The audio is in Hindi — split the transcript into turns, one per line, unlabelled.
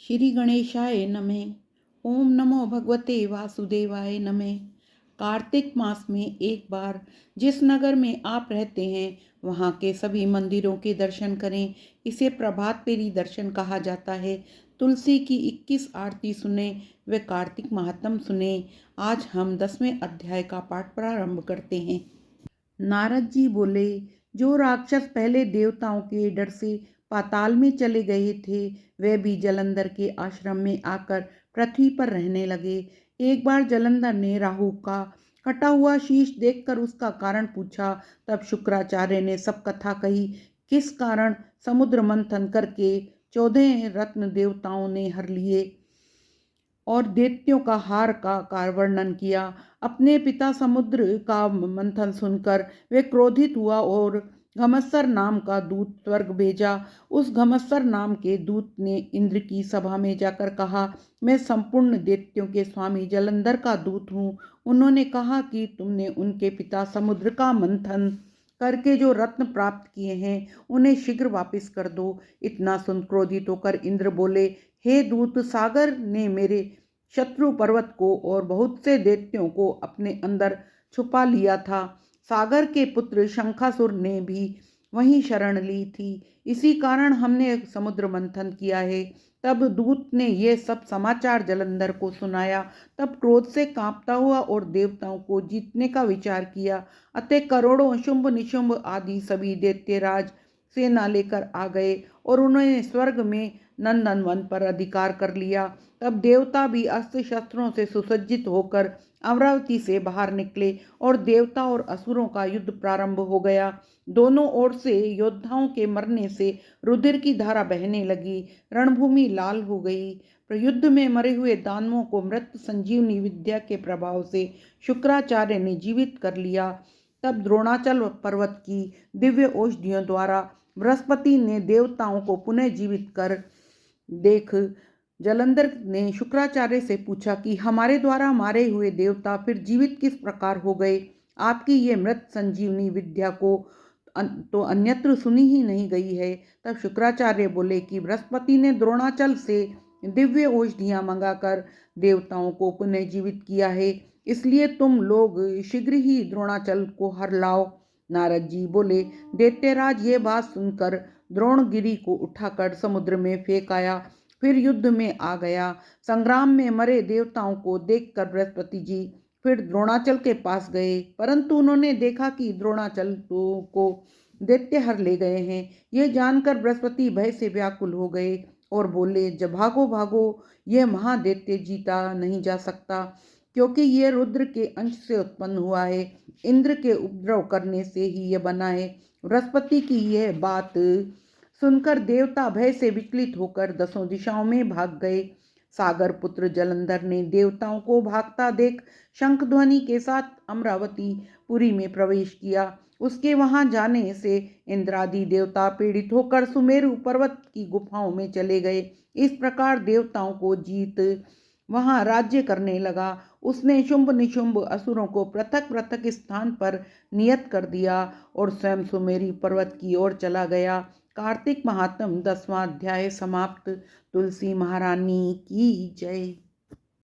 श्री गणेशाय नमः। ओम नमो भगवते वासुदेवाय नमः। कार्तिक मास में एक बार जिस नगर में आप रहते हैं वहाँ के सभी मंदिरों के दर्शन करें। इसे प्रभात फेरी दर्शन कहा जाता है। तुलसी की 21 आरती सुने व कार्तिक महात्म सुने। आज हम 10वें अध्याय का पाठ प्रारंभ करते हैं। नारद जी बोले, जो राक्षस पहले देवताओं के डर से पाताल में चले गए थे वे भी जलंधर के आश्रम में आकर पृथ्वी पर रहने लगे। एक बार जलंधर ने राहु का कटा हुआ शीश देखकर उसका कारण पूछा। तब शुक्राचार्य ने सब कथा कही। किस कारण समुद्र मंथन करके 14 रत्न देवताओं ने हर लिए और दैत्यों का हार का वर्णन किया। अपने पिता समुद्र का मंथन सुनकर वे क्रोधित हुआ और घमस्सर नाम का दूत स्वर्ग भेजा। उस घमस्सर नाम के दूत ने इंद्र की सभा में जाकर कहा, मैं संपूर्ण दैत्यों के स्वामी जलंधर का दूत हूँ। उन्होंने कहा कि तुमने उनके पिता समुद्र का मंथन करके जो रत्न प्राप्त किए हैं उन्हें शीघ्र वापस कर दो। इतना सुन क्रोधित होकर इंद्र बोले, हे दूत, सागर ने मेरे शत्रु पर्वत को और बहुत से दैत्यों को अपने अंदर छुपा लिया था। सागर के पुत्र शंखासुर ने भी वहीं शरण ली थी। इसी कारण हमने समुद्र मंथन किया है। तब दूत ने ये सब समाचार जलंधर को सुनाया। तब क्रोध से कांपता हुआ और देवताओं को जीतने का विचार किया। अतः करोड़ों शुंभ निशुंभ आदि सभी दैत्यराज सेना लेकर आ गए और उन्होंने स्वर्ग में नंदनवन पर अधिकार कर लिया। तब देवता भी अस्त्र शस्त्रों से सुसज्जित होकर अमरावती से बाहर निकले और देवता और असुरों का युद्ध प्रारंभ हो गया। दोनों ओर से योद्धाओं के मरने से रुधिर की धारा बहने लगी। रणभूमि लाल हो गई। युद्ध में मरे हुए दानवों को मृत संजीवनी विद्या के प्रभाव से शुक्राचार्य ने जीवित कर लिया। तब द्रोणाचल पर्वत की दिव्य औषधियों द्वारा बृहस्पति ने देवताओं को पुनः जीवित कर देख जलंधर ने शुक्राचार्य से पूछा कि हमारे द्वारा मारे हुए देवता फिर जीवित किस प्रकार हो गए। आपकी ये मृत संजीवनी विद्या को तो अन्यत्र सुनी ही नहीं गई है। तब शुक्राचार्य बोले कि बृहस्पति ने द्रोणाचल से दिव्य औषधियां मंगाकर देवताओं को पुनः जीवित किया है, इसलिए तुम लोग शीघ्र ही द्रोणाचल को हर लाओ। नारद जी बोले, दैत्यराज ये बात सुनकर द्रोणगिरी को उठाकर समुद्र में फेंक आया, फिर युद्ध में आ गया। संग्राम में मरे देवताओं को देखकर बृहस्पति जी फिर द्रोणाचल के पास गए, परंतु उन्होंने देखा कि द्रोणाचल को दैत्य हर ले गए हैं। ये जानकर बृहस्पति भय से व्याकुल हो गए और बोले, जब भागो भागो, ये महादैत्य जीता नहीं जा सकता, क्योंकि ये रुद्र के अंश से उत्पन्न हुआ है। इंद्र के उपद्रव करने से ही यह बना है। बृहस्पति की यह बात सुनकर देवता भय से विचलित होकर 10 दिशाओं में भाग गए। सागर पुत्र जलंधर ने देवताओं को भागता देख शंख ध्वनि के साथ अमरावती पुरी में प्रवेश किया। उसके वहां जाने से इंद्रादि देवता पीड़ित होकर सुमेरु पर्वत की गुफाओं में चले गए। इस प्रकार देवताओं को जीत वहां राज्य करने लगा। उसने शुंभ निशुंभ असुरों को पृथक पृथक स्थान पर नियत कर दिया और स्वयं सुमेरु पर्वत की ओर चला गया। कार्तिक महात्म 10वां अध्याय समाप्त। तुलसी महारानी की जय।